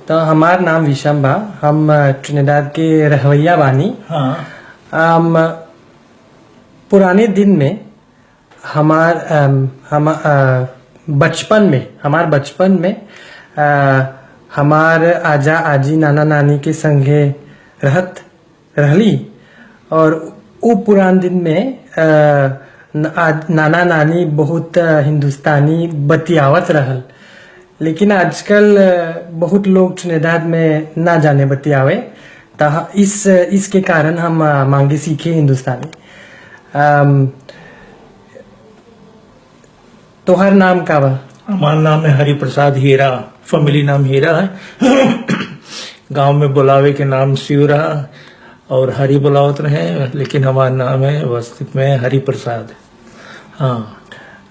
तो हमार नाम विषम बा। हम ट्रिनिडाद के रहवैया बानी। हाँ। हम पुराने दिन में हमार बचपन में हमार आजा आजी नाना नानी के संगे रहली। और उ पुरान दिन में नाना नानी बहुत हिंदुस्तानी बतियावत रहल। लेकिन आजकल बहुत लोग ट्रिनिडाद में ना जाने बतियावे। इसके कारण हम मांगे सीखे हिंदुस्तानी। तोहर नाम का बा? हमारा नाम है हरिप्रसाद हीरा। फैमिली नाम हीरा है। गांव में बुलावे के नाम शिवरा और हरि बुलावत रहे, लेकिन हमारा नाम है वास्तविक में हरिप्रसाद। हाँ।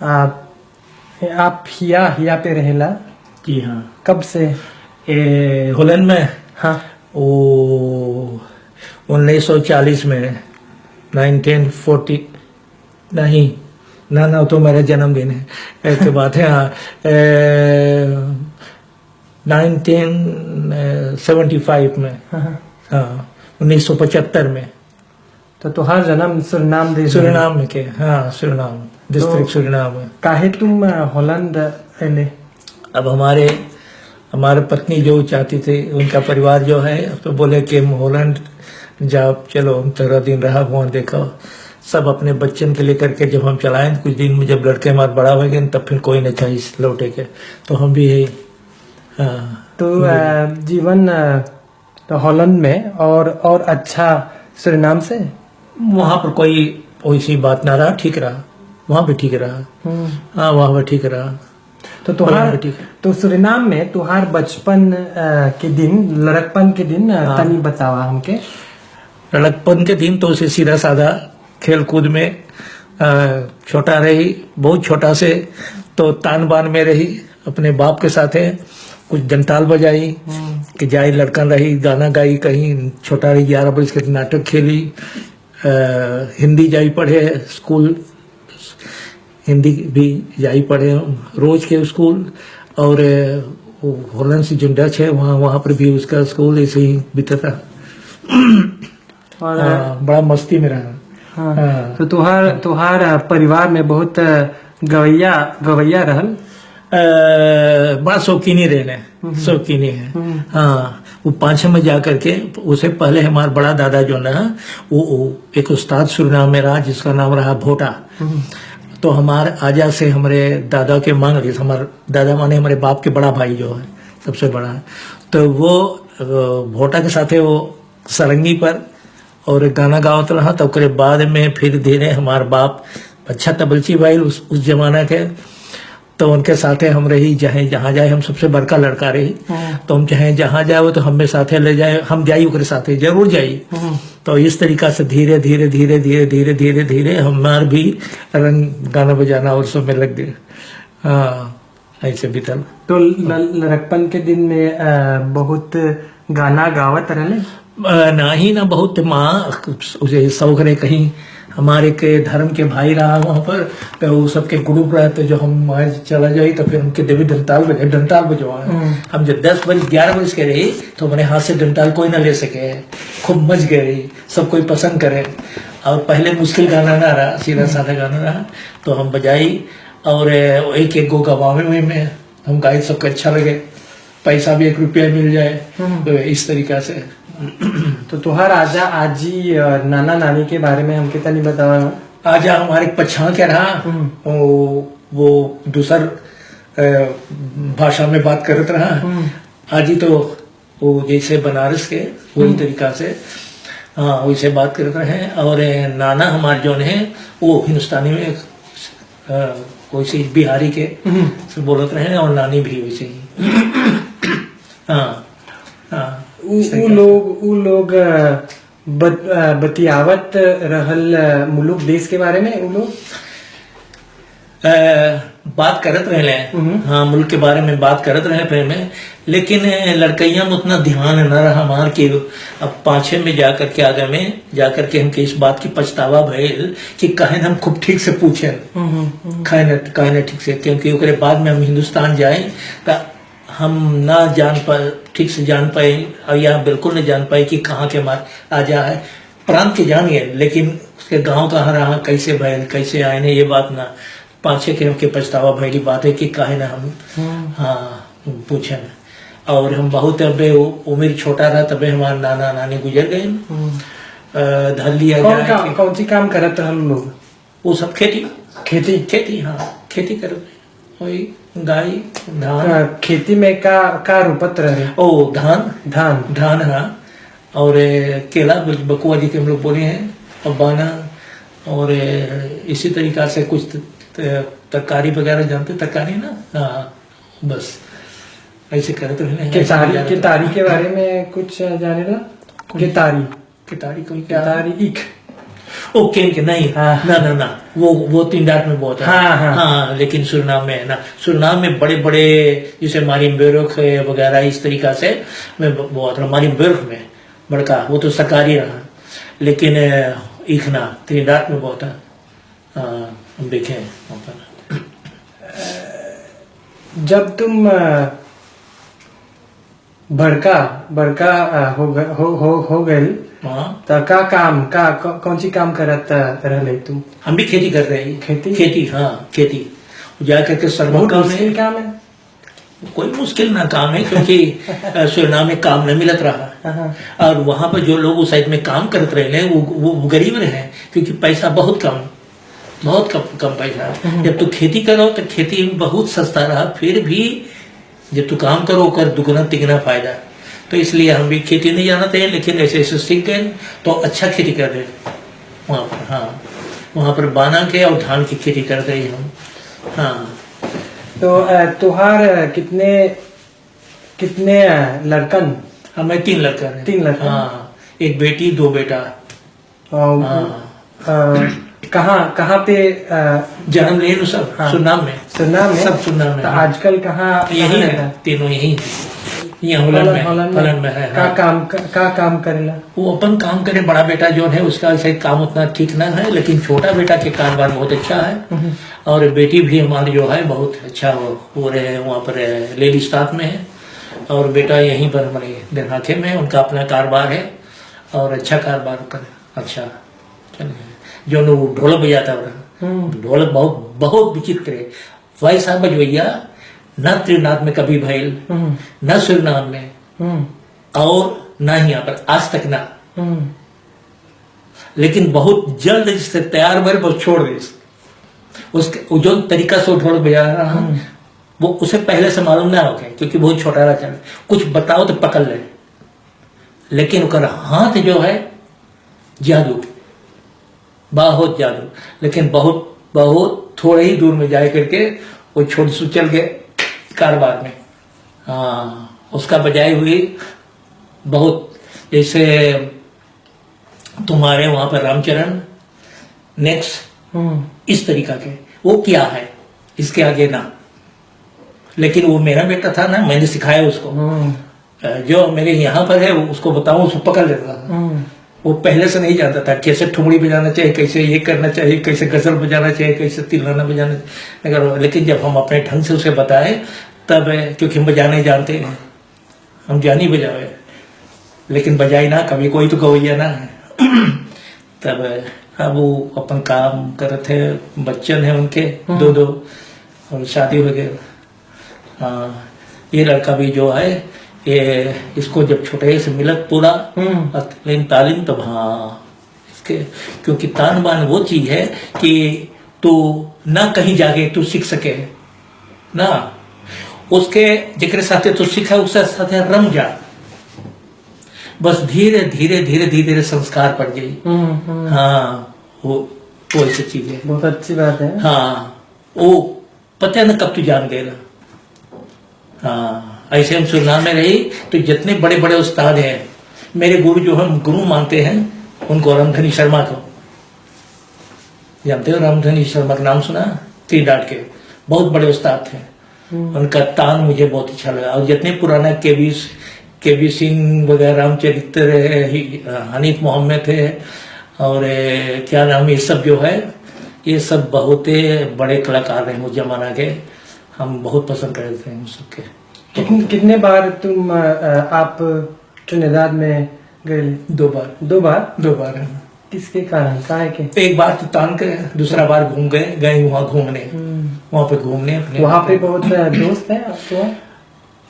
आप हिया पे रहेला? जी हाँ। कब से? होलन में? हाँ। वो 1940 में 1940 नहीं ना तो मेरा जन्मदिन है, ऐसे बात है। हाँ। 1975 में। हाँ 1975 में। तो तुहार जन्म सुरनाम देश? सुरनाम में के। हाँ सुरनाम डिस्ट्रिक्ट सुरनाम में। काहे तुम होलंद अले? अब हमारे पत्नी जो चाहती थी, उनका परिवार जो है तो बोले कि होलैंड जाओ, चलो हम 13 दिन रहा वहाँ देखो सब अपने बच्चन के लेकर के। जब हम चलाएं कुछ दिन में, जब लड़के हमारे बड़ा हो गए तब फिर कोई नहीं चाहिए लौटे के, तो हम भी है। हाँ। तो जीवन तो हॉलैंड में और अच्छा सुरनाम से? वहाँ पर कोई वैसी बात ना रहा, ठीक रहा, वहाँ भी ठीक रहा। हाँ वहाँ भी ठीक रहा। तो सुरनाम में तुहार बचपन के दिन, लड़कपन के दिन तनी बतावा हमके। लड़कपन के दिन तो उसे सीधा साधा खेल कूद में छोटा रही, बहुत छोटा से तो तान बान में रही, अपने बाप के साथ है कुछ डंटाल बजाई कि जाई लड़कन रही, गाना गाई, कहीं छोटा रही 11 बरस के नाटक खेली, हिंदी जाई पढ़े स्कूल, हिंदी भी जाई पढ़े रोज के स्कूल। और होलैंड से जो डच है वहाँ पर भी उसका स्कूल ऐसे ही बीता था। और बड़ा मस्ती में रहा। हाँ। तो तुहार परिवार में बहुत गवैया रहल? बड़ा शौकीनी रहने, शौकीनी है। हाँ वो 5 में जा करके, उसे पहले हमारा बड़ा दादा जो ना वो एक उस्ताद सुरनाम में रहा जिसका नाम रहा भोटा। तो हमारे आजा से हमारे दादा के मांग रही, हमारे दादा माने हमारे बाप के बड़ा भाई जो है सबसे बड़ा है, तो वो भोटा के साथ वो सरंगी पर और गाना गावत रहा। तब के बाद में फिर धीरे हमारे बाप अच्छा तबलची भाई उस जमाना के, तो उनके साथे हम रही, जहाँ जाए हम सबसे बड़का लड़का रही। तो हम चाहे जहाँ जाए तो हमें साथे ले जाए, हम जाई उनके साथे जरूर जाई। तो इस तरीका से धीरे धीरे धीरे धीरे धीरे धीरे धीरे हमार भी रंग गाना बजाना और सब में लग गए। हाँ ऐसे बीतल। तो लड़कपन के दिन में बहुत गाना गावत रहले? ना बहुत माँ उसे शौक रहे, कहीं हमारे के धर्म के भाई रहा वहाँ पर, तो वो सबके ग्रुप रहे, तो जो हम आज चला जाए तो फिर उनके देवी डंटाल बजवाए। हम जब 11 बज के रही तो हमारे हाथ से डंटाल कोई ना ले सके, खूब मच गए रही, सब कोई पसंद करे। और पहले मुश्किल गाना ना रहा, सीधा साधा गाना रहा, तो हम बजाई और एक गो गवावे में हम गाई, सबको अच्छा लगे, पैसा भी 1 रुपया मिल जाए, तो इस तरीका से। तो तुहार आजा आजी और नाना नानी के बारे में हमके तनी बतावा। आजा हमारे पछाड़ के रहा, वो दूसर भाषा में बात करत रहा। आजी तो वो जैसे बनारस के वही तरीका से हाँ वैसे बात करत रहे। और नाना हमारे जो है वो हिंदुस्तानी में वैसे बिहारी के से बोलत रहे, और नानी भी वैसे ही। हाँ हाँ उ लोग बतियावत रहल मुल्क देश के बारे में। उ लोग बात करत रहे, हाँ मुल्क के बारे में बात करत रहे प्रेम में, लेकिन लड़कैया में उतना ध्यान न रहा हमार के। अब 5 में जाकर के आगे में जाकर के हमके इस बात की पछतावा भइल कि कहे हम खूब ठीक से पूछे, कहे न ठीक से, क्योंकि ओकरे बाद में हम हिंदुस्तान जाए तो हम ना जान पाए, ठीक से जान पाए, और या बिल्कुल नहीं जान पाए कि कहाँ के मार आ जा है। प्रांत के जान गए, लेकिन उसके गांव कहाँ रहा, कैसे भैल, कैसे आए ने, ये बात ना 5-6 के पछतावा भैली बात है कि काहे ना हम हाँ पूछे न। और हम बहुत अबे उम्र छोटा रहा तबे हमारे नाना नानी गुजर गए। धर लिया जाए कौन सी काम करत हम लोग? वो सब खेती खेती खेती हाँ खेती करते वही गाय धान। खेती में का रूपत रहे? ओ धान धान धान हाँ, और केला बकुआ जी के हम लोग बोले हैं, और बाना, और इसी तरीका से कुछ तरकारी वगैरह जानते, तरकारी ना हाँ, बस ऐसे करते हैं। केतारी के बारे में कुछ जाने ला? केतारी कोई क्या? केतारी ओके के नहीं हाँ। ना वो 3 डाट में बहुत है। हाँ, लेकिन सुरनाम में है ना, सुरनाम में बड़े बड़े जैसे मारी बेरुख वगैरह इस तरीका से में बहुत है। मारी बेरुख में बड़का वो तो सरकारी रहा, लेकिन इखना 3 डाट में बहुत है। हम देखे जब तुम बड़का हो गए तो का कौन सी काम करत रहे तुम? हम भी खेती कर रहे हैं। खेती हाँ खेती जा करके बहुत मुश्किल काम है। कोई मुश्किल ना काम है, क्योंकि सुरनाम में काम न मिलत रहा, और वहां पर जो लोग उस साइड में काम करते रहे वो गरीब रहे, क्योंकि पैसा बहुत कम पैसा। जब तू खेती करो तो खेती बहुत सस्ता रहा, फिर भी जब तू काम करो कर दुगना तिगना फायदा। तो इसलिए हम भी खेती नहीं जानते हैं, लेकिन ऐसे ऐसे सीख गए तो अच्छा खेती कर रहे वहाँ पर। हाँ, वहाँ पर बाना के और धान की खेती कर रहे हम। हाँ, तो तुहार कितने लड़कन? हमें 3 लड़का है। 3 लड़का? हाँ, 1 बेटी 2 बेटा। कहाँ पे जन्म लिए सब? हाँ, सुरनाम में सब सुरनाम में। तो आजकल कहाँ? यही है, तीनों यही यहाँ हॉलैंड में है। का काम करेला? वो अपन काम करे। बड़ा बेटा जो है उसका शायद काम उतना ठीक ना है, लेकिन छोटा बेटा के कारोबार बहुत अच्छा है, और बेटी भी हमारी जो है बहुत अच्छा हो रहे हैं, वहाँ पर लेडी स्टाफ में है, और बेटा यहीं पर हमारे देहाखे में उनका अपना कारोबार है, और अच्छा कारोबार करे। अच्छा चले जो लोग ढोलक बजाता है, ढोलक बहुत विचित्र है। वैसा बजवैया न त्रिनाथ में कभी भइल, न सुरनाम में, और न ही यहाँ पर आज तक ना। लेकिन बहुत जल्द इससे तैयार भर बहुत छोड़ दे उसके जो तरीका से ढोलक बजा रहा वो उसे पहले से मालूम ना हो गया, क्योंकि बहुत छोटा रहा। कुछ बताओ तो पकड़ ले, लेकिन उनका हाथ जो है जादू, बहुत जादू, लेकिन बहुत थोड़े ही दूर में जाए करके वो छोटे से चल गए कारोबार में। हाँ, उसका बजाय हुई बहुत, जैसे तुम्हारे वहां पर रामचरण नेक्स्ट इस तरीका के वो क्या है, इसके आगे ना। लेकिन वो मेरा बेटा था ना, मैंने सिखाया उसको। जो मेरे यहाँ पर है उसको बताऊं, उसको पकड़ लेता था। वो पहले से नहीं जानता था कैसे ठुमड़ी बजाना चाहिए, कैसे ये करना चाहिए, कैसे गजल बजाना चाहिए, कैसे तिलाना बजाना चाहिए। लेकिन जब हम अपने ढंग से उसे बताए तब, क्योंकि हम बजाने जानते हैं, हम जानी बजावे, लेकिन बजाई ना कभी कोई तो गवैया ना है। तब अब वो अपन काम करते थे, बच्चन है उनके 2 और शादी हो गई। हाँ, ये लड़का भी जो है ये इसको जब छोटे से मिलत पूरा तालीम तब। हाँ, इसके क्योंकि तान बान वो चीज है कि तू ना कहीं जाके तू सीख सके ना, उसके जिक्र साथे तू सीखा, उसके साथे रम जा, बस धीरे धीरे धीरे धीरे संस्कार पड़ गई। हाँ, वो ऐसी चीज है। बहुत अच्छी बात है। हाँ, वो पता है ना कब तू जान गएगा। हाँ, ऐसे हम सुरनाम में रही तो जितने बड़े बड़े उस्ताद हैं, मेरे गुरु जो हम गुरु मानते हैं उनको, रामधनी शर्मा को जानते हो? रामधनी शर्मा का नाम सुना? 3 डाट के बहुत बड़े उस्ताद थे। उनका तान मुझे बहुत अच्छा लगा। और जितने पुराना केबी सिंह वगैरह, रामचरित्र, हनीफ मोहम्मद थे, और क्या नाम, ये सब जो है ये सब बहुत बड़े कलाकार रहे उस जमाना के। हम बहुत पसंद करते थे उन सबके। कितने बार तुम आप ट्रिनिदाद में गए? 2 बार। 2 बार? 2 बार है। किसके कारण, काहे के? एक बार तो तान के, दूसरा बार घूम गए वहाँ घूमने, वहाँ पे घूमने अपने। वहाँ पे बहुत दोस्त हैं आपको?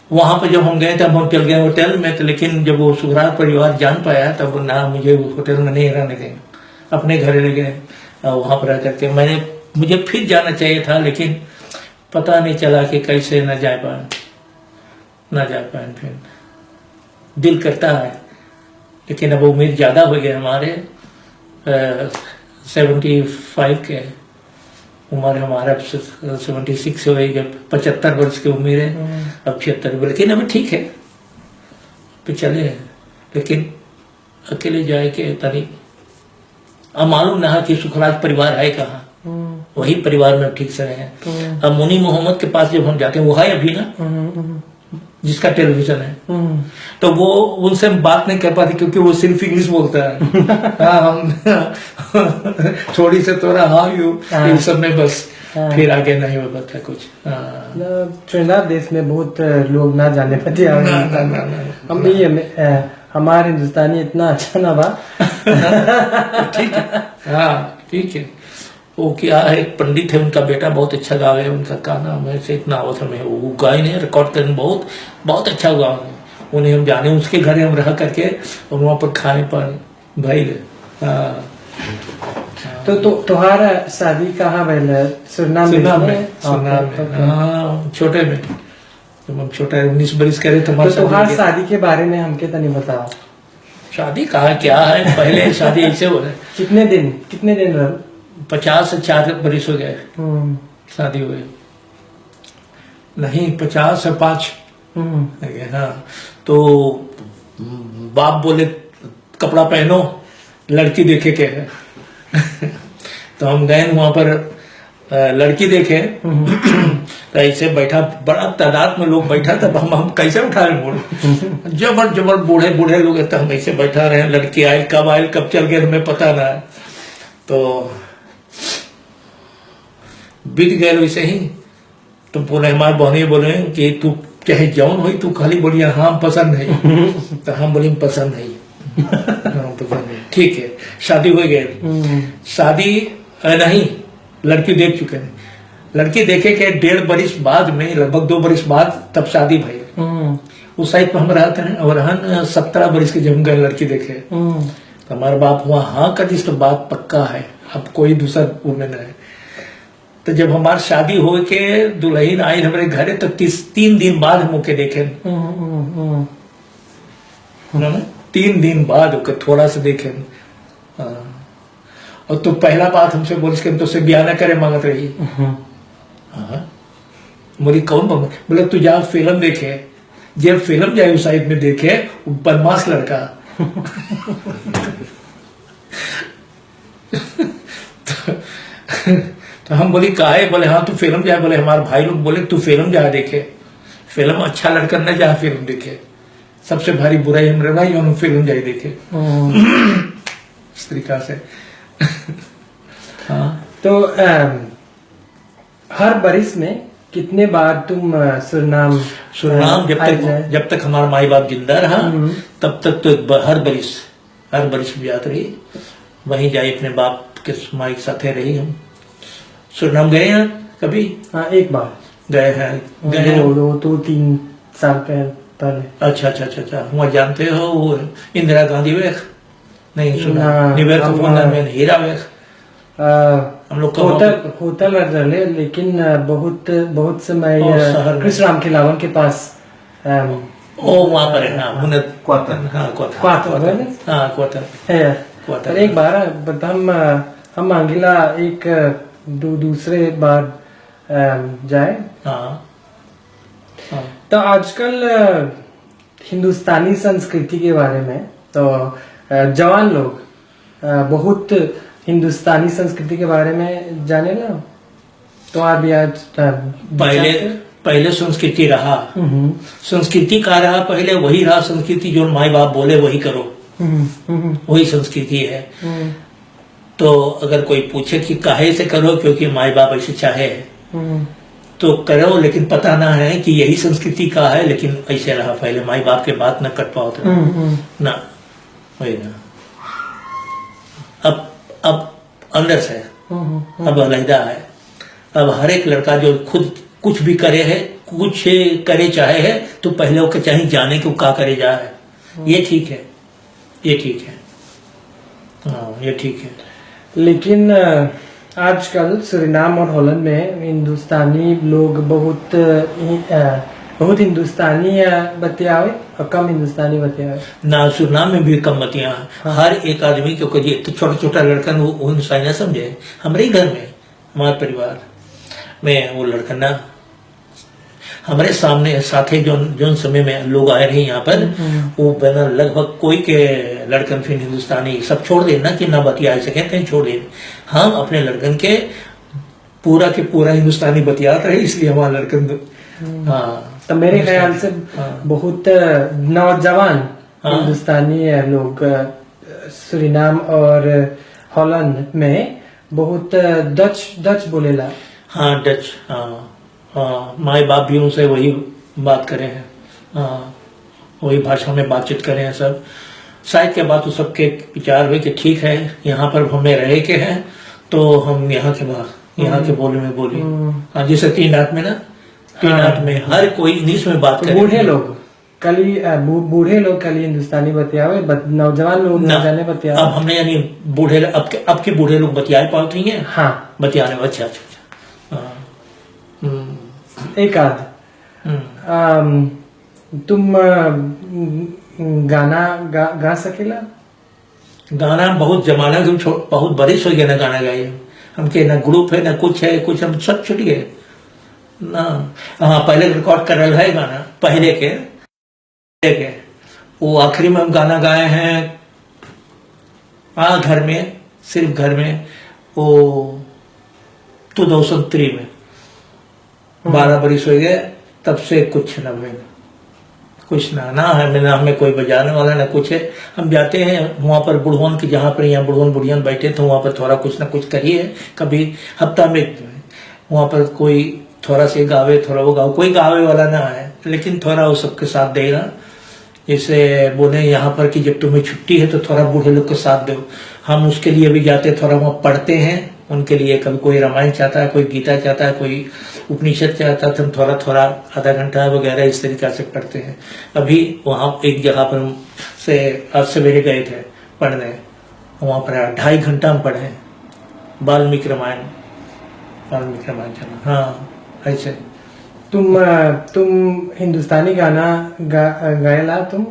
वहाँ पे जब हम गए तब हम चल गए होटल में, तो लेकिन जब वो सुखराज परिवार जान पाया तब ना मुझे होटल में नहीं रहने देंगे, अपने घर ले गए। वहाँ पर रह करके मुझे फिर जाना चाहिए था, लेकिन पता नहीं चला कि कैसे न जा पाए फिर। दिल करता है, लेकिन अब उम्मीद ज्यादा हो गई हमारे। 75 के उम्र हमारा 76 हो गई, जब 75 वर्ष की उम्र है, अब 76। लेकिन अभी ठीक है, पे चले हैं। लेकिन अकेले जाए के तनी अब मालूम ना कि सुखराज परिवार है कहाँ, वही परिवार में ठीक से रहे। अब मुनी मोहम्मद के पास जब हम जाते हैं, वो है अभी ना, जिसका टेलीविजन है, तो वो उनसे हम बात नहीं कर पाते क्योंकि वो सिर्फ इंग्लिश बोलता है। हाँ, हम थोड़ी से थोड़ा हाँ यू इन सब में बस, फिर आगे नहीं हो पाता कुछ। ट्रिनिदाद देश में बहुत लोग ना जाने पाते। हम भी हमारे हिंदुस्तानी इतना अच्छा ना बा। ठीक है, हाँ ठीक है। वो क्या है, एक पंडित है, उनका बेटा बहुत अच्छा गावे है, उनका क्या नाम है से इतना आवत हमें, वो गाय ने रिकॉर्ड करने बहुत बहुत अच्छा गाँव है। उन्हें हम जाने, उसके घर हम रह करके और वहाँ पर खाए पानी भाई। हाँ। तो तुम्हारा शादी कहाँ भइल? सुरनाम में? हाँ, छोटे में, जब हम छोटा 19 बरिस करे तो तुम्हारा शादी के बारे में हमके तनी बताओ। शादी कहा क्या है, पहले शादी ऐसे हो गए। कितने दिन रहा? 50 से 4 बरिस हो गए शादी हुए, नहीं 50 से 5। हाँ, तो बाप बोले कपड़ा पहनो, लड़की देखे के है। तो हम गए वहां पर, लड़की देखे। तो ऐसे बैठा, बड़ा तादाद में लोग बैठा, तब हम कैसे उठाए मोड़, जबर बूढ़े लोग, तो हम ऐसे बैठा रहे। लड़की आये, कब चल गए हमें पता ना। तो बीत गए वैसे ही। तो बोले, हमारे बहनी बोले कि तू चाहे जौन हुई, तू खाली बोली हाँ पसंद नहीं। तो हम बोली पसंद नहीं। ठीक है, शादी हो गई। शादी नहीं, लड़की देख चुके हैं। लड़की देखे के 1.5 बरिस बाद में, लगभग 2 बरिस बाद, तब शादी भाई। उस साइड पर हम रहते हैं, और हम 17 बरिस के जब हम गए लड़की देखे, तो हमारे बाप हुआ हाँ कर दी, तो बात पक्का है, अब कोई दूसरा वुमेन है। तो जब हमारी शादी हो के दुल्हन आई हमारे घरे, तो 3 दिन बाद हम ओके देखे। 3 दिन बाद ओके थोड़ा सा देखे। और तो पहला बात हमसे बोलिस के, तो ब्याह न करे मांगत रही। बोली कौन बोले, तू जा फिल्म देखे, जब फिल्म जाए उस साइड में देखे, वो बदमाश लड़का। तो हम बोली काहे, बोले हाँ तू फिल्म जाए। बोले हमारे भाई लोग बोले तू फिल्म जा देखे, फिल्म अच्छा लड़का न जा फिल्म देखे, सबसे भारी बुराई हमारे भाई, हम फिल्म जाए देखे। इस तरीका से। हाँ। तो हर बरिस में कितने बार तुम सुरनाम जब तक हमारा माई बाप जिंदा रहा, तब तक तो हर बरिस जात रही, वहीं जाए अपने बाप के माई के साथ रही। हम सुरनाम गए हैं कभी? हाँ, एक बार गए हैं। 2-3 साल पहले। अच्छा, वहाँ जानते हो वो इंदिरा गांधी वेख? नहीं सुना, निवेर का फोन में हीरा वेख। हम लोग होटल रहे, लेकिन बहुत समय कृष्णराम के लावन के पास। वहाँ पर है ना, क्वार्टर। एक बार हम मांगिला एक दूसरे बार जाए। तो आजकल हिंदुस्तानी संस्कृति के बारे में तो जवान लोग बहुत हिंदुस्तानी संस्कृति के बारे में जाने ना, तो आप आज पहले संस्कृति रहा, संस्कृति का रहा, पहले वही रहा संस्कृति, जो माई बाप बोले वही करो, वही संस्कृति है। तो अगर कोई पूछे कि काहे से करो, क्योंकि माई बाप ऐसे चाहे, तो करो, लेकिन पता ना है कि यही संस्कृति का है, लेकिन ऐसे रहा पहले माई बाप के बात न कर पाओ तो ना वही ना। अब अंदर से अब अलहदा है। अब हर एक लड़का जो खुद कुछ भी करे है, कुछ करे चाहे है, तो पहले वो चाहे जाने को का करे जा है। ये ठीक है, ये ठीक है, हाँ ये ठीक है। लेकिन आजकल सूरीनाम और हॉलैंड में हिंदुस्तानी लोग बहुत हिंदुस्तानी बतियावे और कम हिंदुस्तानी बतियावे ना। सूरीनाम में भी कम बतिया हर एक आदमी को करिए तो छोटा छोटा लड़कन वो हिंदुस्तानी ना समझे। हमारे ही घर में, हमारे परिवार में वो लड़कन ना हमारे सामने साथे जो समय में लोग आए रहे यहाँ पर, वो बना लगभग कोई के लड़कन फिर हिंदुस्तानी सब छोड़ दे ना कि ना बतिया सके कहीं छोड़ दे। हम अपने लड़कन के पूरा हिंदुस्तानी बतियाते रहे, इसलिए हमारा लड़कन हाँ। तो मेरे ख्याल से बहुत नौजवान हिंदुस्तानी लोग सूरीनाम और हॉलैंड में बहुत डच बोलेला। हाँ डच, हाँ माए बाप भी उनसे वही बात करे हैं, हाँ वही भाषा में बातचीत करे हैं सब। शायद के बाद तो सबके विचार हुए कि ठीक है यहाँ पर हमें रहे के हैं तो हम यहाँ के बोले में बोली। हाँ जैसे 3 रात में ना, 3 रात में हर कोई इंग्लिश में बात करे। बूढ़े लोग कल हिंदुस्तानी बतियावे, नौजवान लोग न जाने बतियावे। अब हमने यानी बूढ़े अब के बूढ़े लोग बतियाए पाते हैं। हाँ बतियाने अच्छा हाँ। एक आध तुम गाना गा सकेला? गाना बहुत जमाना बहुत बरिश हो गया ना गाना गाए। हमके ना ग्रुप है ना कुछ है, कुछ हम सब छुट गए ना। हाँ पहले रिकॉर्ड कर रहा है गाना पहले के वो आखिरी में हम गाना गाए हैं। हाँ घर में, सिर्फ घर में, वो 2003 में 12 बरिस हो गए, तब से कुछ ना में कुछ ना हमें कोई बजाने वाला ना कुछ है। हम जाते हैं वहां पर बुढ़वन की, जहाँ पर यहाँ बुढ़वन बुढ़ियन बैठे तो वहां पर थोड़ा कुछ ना कुछ करिए। कभी हफ्ता में वहां पर कोई थोड़ा से गावे, थोड़ा वो गावे, कोई गावे वाला ना है, लेकिन थोड़ा वो सबके साथ देगा। जैसे बोले यहाँ पर कि जब तुम्हें छुट्टी है तो थोड़ा बूढ़े लोग के साथ दो। हम उसके लिए भी जाते, थोड़ा वहाँ पढ़ते हैं उनके लिए। कभी कोई रामायण चाहता है, कोई गीता चाहता है, कोई उपनिषद चाहता है, तो हम थोड़ा आधा घंटा वगैरह इस तरीका से पढ़ते हैं। अभी वहाँ एक जगह पर से आज सवेरे गए थे पढ़ने, वहाँ पर 2.5 घंटा हम पढ़े वाल्मीकि रामायण चला। हाँ ऐसे। तुम हिंदुस्तानी गाना गाएला? तुम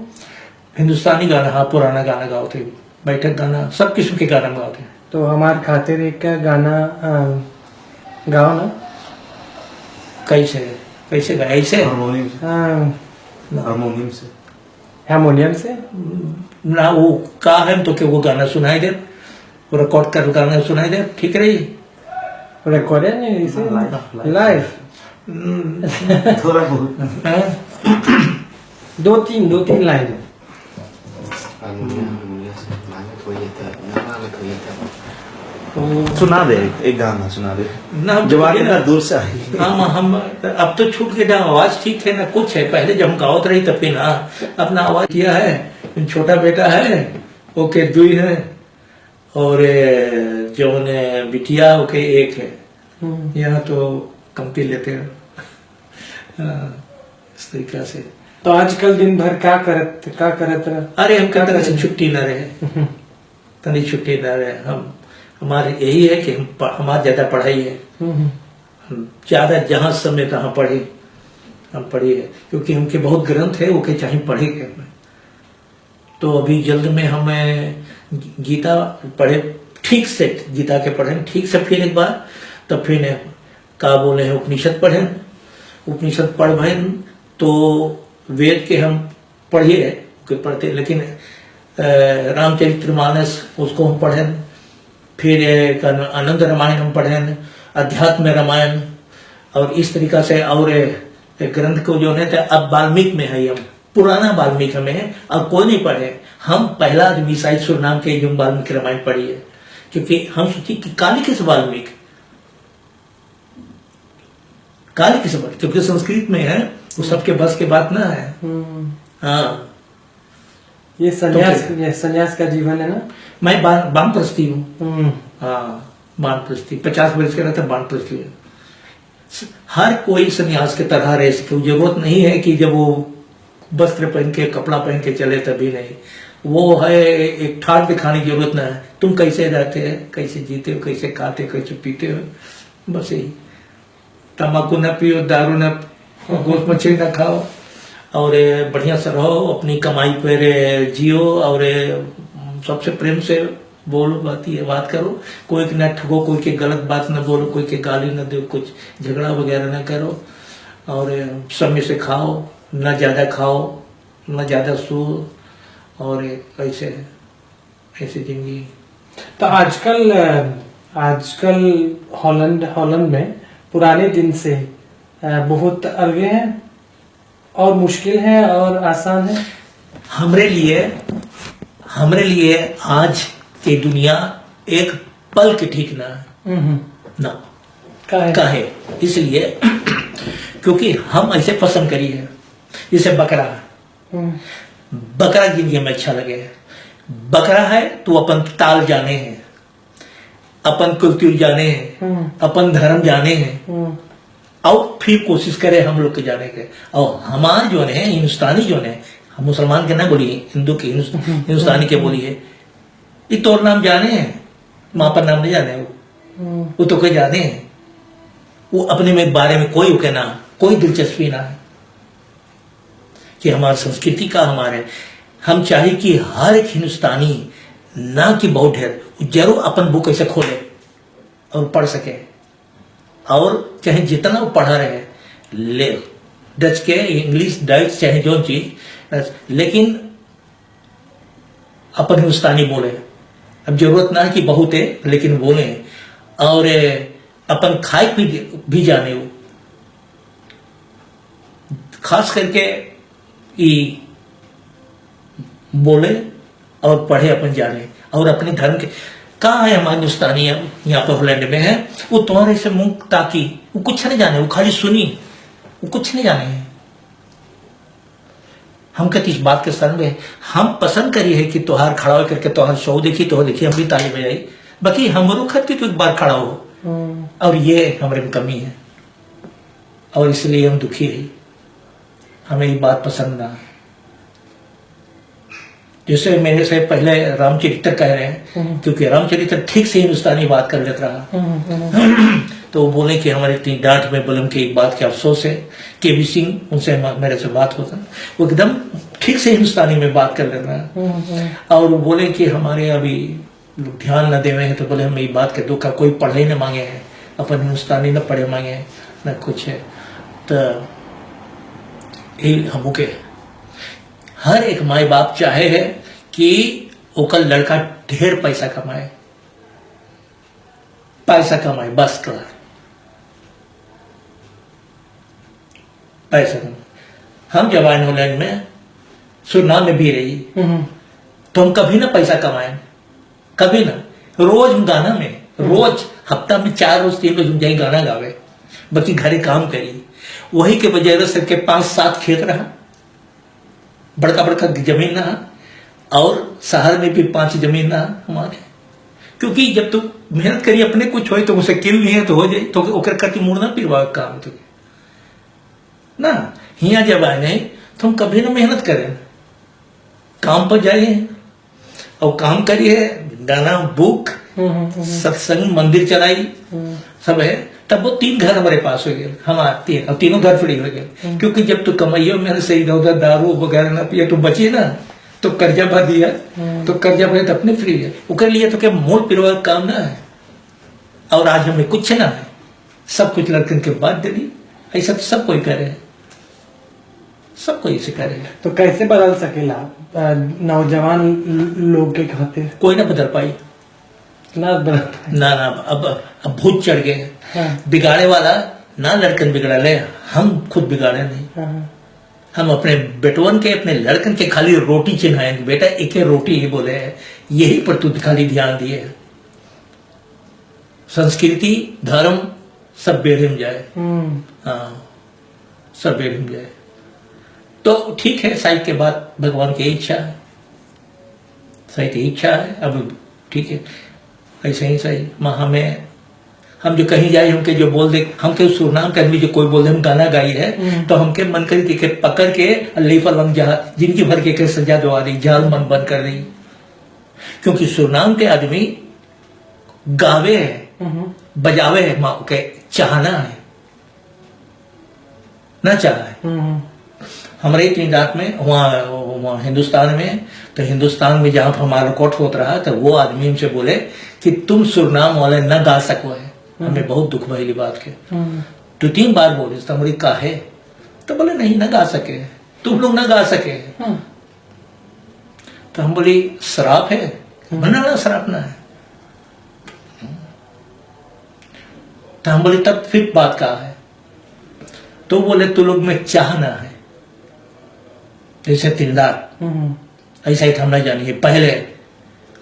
हिंदुस्तानी गाना, हाँ पुराना गाना गाओ थे, बैठक गाना, सब किस्म के गाना गाओ थे। तो हमारे खातिर एक गाना गाओ ना। कैसे गाए? ऐसे हारमोनियम से ना वो का है तो क्या वो गाना सुनाई दे, वो रिकॉर्ड कर गाना सुनाई दे, ठीक रही। रिकॉर्ड नहीं, लाइव थोड़ा बहुत दो तीन लाइन सुना दे, एक गाना सुना दे ना। जवानी का दूर से आई। हाँ हम अब तो छूट के ना, आवाज ठीक है ना कुछ है। पहले जब हम गावत रही तब ना अपना आवाज किया है। छोटा बेटा है ओके 2 है, और जो बिटिया ओके 1 है। यहाँ तो कमती लेते हैं इस तरीका से। तो आजकल दिन भर क्या करत रह? अरे हम कहते रहे छुट्टी न रहे, तनी छुट्टी न रहे। हम हमारे यही है कि हमारी ज्यादा पढ़ाई है, ज्यादा जहां समय तहाँ हम पढ़ी है, क्योंकि उनके बहुत ग्रंथ है वो के चाहे पढ़े के। तो अभी जल्द में हमें गीता पढ़े ठीक से, गीता के पढ़े ठीक से, फिर एक बार तब फिर का बोले हैं उपनिषद पढ़ भय तो वेद के हम पढ़ते, लेकिन रामचरितमानस उसको हम पढ़े, फिर आनंद रामायण हम पढ़े, अध्यात्म रामायण, और इस तरीका से और ग्रंथ को जो है अब वाल्मीकि में है। हम पुराना वाल्मीकि में है, अब कोई नहीं पढ़े। हम पहला आदमी शायद सूरीनाम के जो वाल्मीकि रामायण पढ़ी है, क्योंकि हम सोची कि काली किस वाल्मीकि काली की समझ, क्योंकि संस्कृत में है वो सबके बस के बात ना है। हाँ, ये सन्यास का जीवन है ना। मैं वानप्रस्थी हूँ। हाँ, वानप्रस्थी 50 वर्ष का रहता वानप्रस्थी है। हर कोई सन्यास के तरह रह सके, जरूरत नहीं है कि जब वो वस्त्र पहन के कपड़ा पहन के चले तभी नहीं, वो है एक ठाट दिखाने की जरूरत ना है। तुम कैसे रहते हैं, कैसे जीते हो, कैसे खाते हो, कैसे पीते हो, बस यही। तम्बाकू न पियो, दारू न, गोश्त मछली न खाओ, और बढ़िया से रहो, अपनी कमाई पर जियो, और सबसे प्रेम से बोलो, बात करो, कोई के न ठगो, कोई के गलत बात न बोलो, कोई के गाली न दो, कुछ झगड़ा वगैरह न करो, और समय से खाओ, न ज्यादा खाओ, न ज्यादा सो, और ऐसे जिंदगी। तो आजकल हॉलैंड में पुराने दिन से बहुत अलग है, और मुश्किल है और आसान है। हमरे लिए आज की दुनिया एक पल की ठीक ना है ना। काहे? इसलिए क्योंकि हम ऐसे पसंद करी है, जैसे बकरा जिंदगी में अच्छा लगे। बकरा है तो अपन ताल जाने हैं, अपन कुलतुर जाने हैं, अपन धर्म जाने हैं, और फिर कोशिश करें हम लोग के जाने के। और हमारे जो है हिंदुस्तानी जो है, हम मुसलमान के ना बोलिए, हिंदू के हिंदुस्तानी के बोलिए, ये तोर नाम जाने हैं, माँ पर नाम नहीं जाने, वो तो कोई जाने हैं, वो अपने में बारे में कोई के ना, कोई दिलचस्पी ना है कि हमारी संस्कृति का हमारे। हम चाहे कि हर एक हिंदुस्तानी ना कि बहुत ढेर जरूर अपन बुक ऐसे खोले और पढ़ सके, और चाहे जितना वो पढ़ा रहे ले, डच के इंग्लिश डच चाहे जो चीज, लेकिन अपन हिंदुस्तानी बोले। अब जरूरत ना है कि बहुत है, लेकिन बोले, और अपन खाए भी जाने, वो खास करके ये बोले और पढ़े अपन जाने, और अपने धर्म के। कहाँ है हमारे हिंदुस्तानी यहाँ पर हॉलैंड में है, वो तुम्हारे से मुंह ताकी, वो कुछ नहीं जाने, वो खाली सुनी, वो कुछ नहीं जाने हैं। हम कहते इस बात के संग में हम पसंद करी है कि त्योहार खड़ा हो करके त्योहार शो देखी तो देखिए, हम भी ताली बजाई, बाकी हमरो खत तो एक बार खड़ा हो, और ये हमारे में कमी है, और इसलिए हम दुखी है, हमें ये बात पसंद ना। जैसे मेरे से पहले रामचरित्र कह रहे हैं, क्योंकि रामचरित्र ठीक से हिंदुस्तानी बात कर लेता रहा, तो वो बोले कि हमारे इतनी डांट में बोलम की एक बात के अफसोस है, केबी सिंह उनसे मेरे से बात होता, वो एकदम ठीक से हिंदुस्तानी में बात कर लेता है, और वो बोले कि हमारे अभी लोग ध्यान न देवे हैं, तो बोले हम ये बात के दुख का, कोई पढ़े न मांगे हैं, अपन हिंदुस्तानी न पढ़े मांगे न कुछ है। तो हम के हर एक माए बाप चाहे है कि ओकर लड़का ढेर पैसा कमाए, बस कर पैसा कमाए। हम जब आए हॉलैंड में, सुरनाम में भी रही, तो हम कभी ना पैसा कमाए, कभी ना। रोज गाना में, रोज हफ्ता में 4 रोज 3 रोज जाए गाना गावे, बाकी घरे काम करी। वही के बजाय सर के 5-7 खेत रहा, बड़का बड़का जमीन रहा, और शहर में भी 5 जमीन रहा हमारे। क्योंकि जब तू मेहनत करी अपने कुछ हो तो उसे किल नहीं है तो हो जाए, तो ओकर करके मुड़ना पिरवा काम तो ना। हिया जब आए नहीं तो हम कभी ना मेहनत करें, काम पर जाइए और काम करिए, गाना बुक सत्संग मंदिर चलाई सब है। तब वो 3 घर हमारे पास हो गए, हमारे तीनों घर फ्री हो गए। क्योंकि जब तू कमाइयो मेरे से इधर उधर दारू वगैरह ना पिए तो बची ना, तो कर्जा भर दिया, तो कर्जा भरे तो अपने फ्री है, उसके लिए तो क्या मूल परिवार काम ना है। और आज हमें कुछ ना है, सब कुछ लड़कन के बाद दिली, ऐसा तो सब कोई करे, सब कोई इसे करे। तो कैसे बदल सकेला नौजवान लोग के खातिर? कोई ना बदल पाई ना बदल ना। अब भूत चढ़ गए। बिगाड़े वाला ना लड़कन बिगड़ा ले, हम खुद बिगाड़े नहीं। हम अपने बेटवन के, अपने लड़कन के खाली रोटी चिन्हाएंगे, बेटा एक रोटी ही बोले है, यही पर तू खाली ध्यान दिए। संस्कृति धर्म सब बेड़े में जाए। हम्म, हाँ, सब बेड़े में जाए। तो ठीक है, साई के बाद भगवान की इच्छा है, साई की इच्छा है। अब ठीक है, ऐसे ही सही माँ हमें, हम जो कहीं जाए हमके जो बोल दे, हमके सुरनाम के आदमी जो कोई बोल दे हम गाना गाई है, तो हमके मन कर पकड़ के अल्ली फलम जहा जिनकी भर के सजा दवा दी, जाल मन बंद कर दी। क्योंकि सुरनाम के आदमी गावे है, बजावे है, माँ के चाहना है, ना चाह है। हमारे इतनी रात में वहाँ हिंदुस्तान में, तो हिंदुस्तान में जहाँ हमारा कोट होता रहा, तो वो आदमी हमसे बोले कि तुम सुरनाम वाले न गा सको है। हमें बहुत दुख भइली बात के। 2-3 बार बोले तो हमारी काहे, तो बोले नहीं न गा सके, तुम लोग न गा सके। तो हम बोली शराब है, ना शराब ना है। तो हम बोले तब फिर बात कहा है, तो बोले तू लोग में चाहना है जैसे तिलदार, ऐसा ही हम ना जानिए। पहले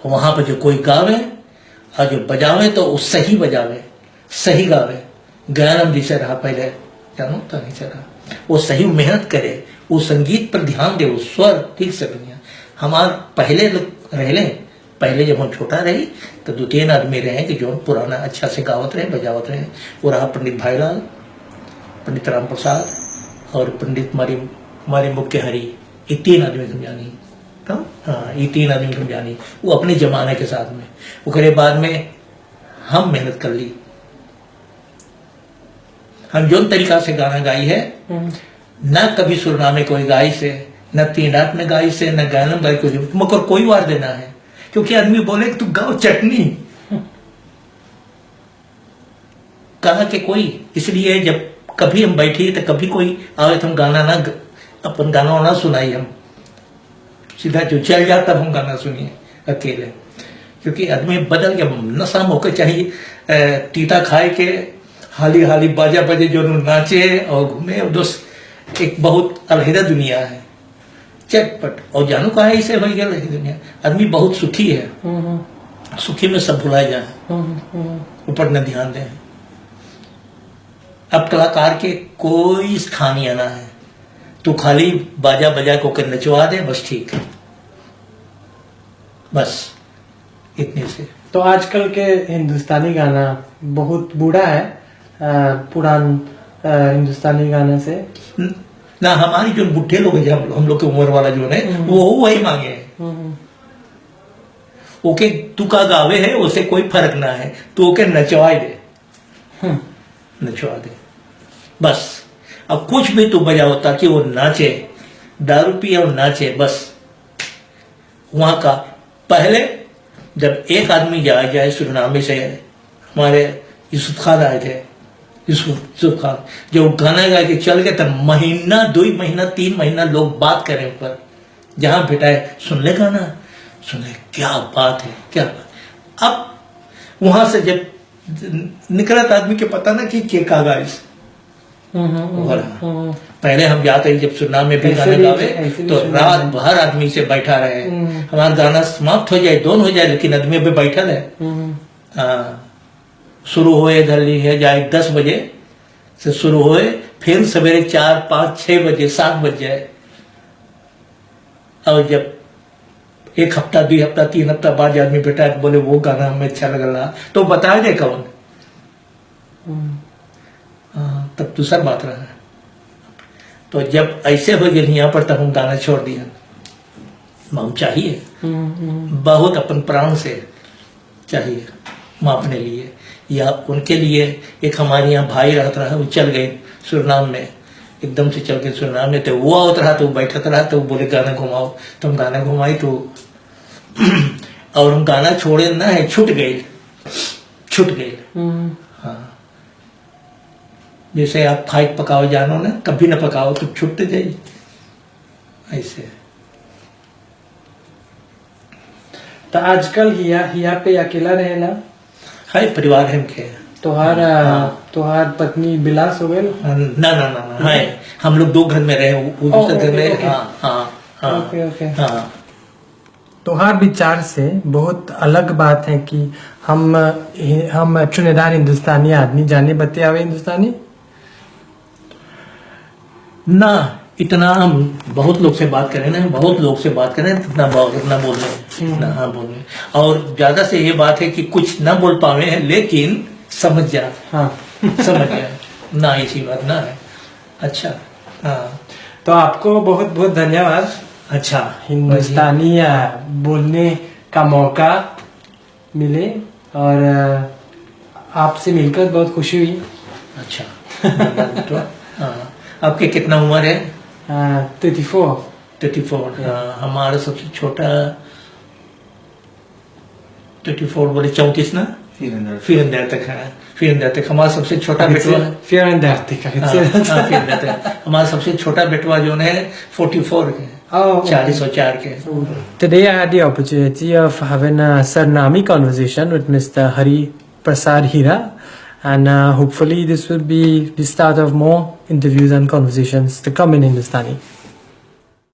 वहां पर जो कोई गावे और जो बजावे तो वो सही बजावे, सही गावे। ज्ञानम जिसे रहा पहले, जानो तो नहीं चला, वो सही मेहनत करे, वो संगीत पर ध्यान दे, वो स्वर ठीक से बनिया। हमार पहले लोग रहले, पहले जब हम छोटा रही तो 2-3 आदमी रहे कि जो पुराना अच्छा से गावत रहे, बजावत रहे। वो रहा पंडित भाईलाल, पंडित राम प्रसाद और पंडित मारी मुख्य हरि, ये 3 आदमी समझानी। हाँ, ये 3 आदमी समझानी, वो अपने जमाने के साथ में। उसके बाद में हम मेहनत कर ली, हम जो तरीका से गाना गाई है, न कभी सुरनामे कोई गाई से, न 3 रात में गाई से, न गानम गाई कोई, मगर कोई वार देना है। क्योंकि आदमी बोले कि तू गाओ चटनी, कहा कि कोई, इसलिए जब कभी हम बैठे तो कभी कोई आवे तो हम गाना ना, अपन गाना ना सुनाई, हम सीधा जो चल जाता तब हम गाना सुनिए अकेले। क्योंकि आदमी बदल के नशा मौके चाहिए, टीता खाए के हाली हाली बाजा बजे जो नाचे और घूमे, और दोस्त एक बहुत अलहदा दुनिया है, चटपट। और जानू कहा इसे हो गया दुनिया, आदमी बहुत सुखी है, सुखी में सब भुलाए जाए, ऊपर न ध्यान दें। अब कलाकार के कोई स्थान ही आना है, तो खाली बाजा बजा को कर नचवा दे, बस ठीक है, बस इतने से। तो आजकल के हिंदुस्तानी गाना बहुत बूढ़ा है, पुरान हिंदुस्तानी गाने से ना। हमारी जो बुढ़े लोग हैं, हम लोग की उम्र वाला जो है, वो वही मांगे है। ओके तू का गावे है, उसे कोई फर्क ना है, तू ओके नचवाए दे, नचवा दे बस। अब कुछ भी तू बजाओ ताकि वो नाचे, दारू पिए और नाचे, बस। वहां का पहले जब एक आदमी जाए सुरनामे से, हमारे यूसुफ खान आए थे, यूसुफ खान, जब गाना गा के चल गए तब महीना 2 महीना 3 महीना लोग बात करें ऊपर, जहां बिठाए सुन ले गाना, सुन ले, क्या बात है, क्या बात। अब वहां से जब निकला तो आदमी के पता ना कि के का गाइस। पहले हम जाते जब सुरनामे भी गाने गावे तो रात भर आदमी से बैठा रहे, हमारा गाना समाप्त हो जाए, दोन हो जाए, लेकिन आदमी अभी बैठा है। शुरू हुए इधर है जाए 10 बजे से शुरू हुए, फिर सवेरे 4, 5, 6 बजे 7 बज जाए। और जब 1 हफ्ता 2 हफ्ता 3 हफ्ता बाद आदमी बैठा है, बोले वो गाना हमें अच्छा लग रहा, तो बता दे कौन। तब दूसरा बात रहा है। तो जब ऐसे हो गए यहाँ पर, तब हम गाना छोड़ दिया। हम चाहिए बहुत अपन प्राण से चाहिए, माँ अपने लिए या उनके लिए। एक हमारे यहाँ भाई रहता रहा, वो चल गए सुरनाम में, एकदम से चल गए सुरनाम में। तो वो आवत रहा, तो बैठता रहा, तो बोले गाना घुमाओ, तो हम गाना घुमाई, तो और हम गाना छोड़े ना है, छूट गए। हाँ, जैसे आप खाई पकाओ जानो ना, कभी ना पकाओ तो छुटते जाइए, ऐसे। तो आजकल हिया पे अकेला रहेला, हाय परिवार है के। तोहार पत्नी बिलास हो गए ना, हाय हम लोग 2 घर में रहे, वो दूसरे घर में। हाँ। ओके। हाँ, तुम्हार विचार से बहुत अलग बात है कि हम चुनेदार हिंदुस्तानी आदमी जाने बते आवे हिंदुस्तानी ना इतना हम बहुत लोग से बात करें ना, बहुत लोग से बात करें इतना बोल रहे हैं, इतना हाँ बोल रहे हैं। और ज्यादा से ये बात है कि कुछ ना बोल पावे हैं लेकिन समझ जा, हाँ समझ गया ना, ऐसी बात ना है। अच्छा हाँ, तो आपको बहुत बहुत धन्यवाद अच्छा हिंदुस्तानी बोलने का मौका मिले और आपसे मिलकर बहुत खुशी हुई। अच्छा हाँ, आपके कितना उम्र है? 34 हमारा सबसे छोटा 34 बोले 34 ना, 400 तक है, 400 तक हमारा सबसे छोटा बेटवा है। 400 तक हमारा सबसे छोटा बेटवा जो है 44 के, 404 के। Today I had the opportunity of having a Sarnami conversation with Mr. Hari Prasad Hira, and hopefully this will be the start of more interviews and conversations to come in Hindustani.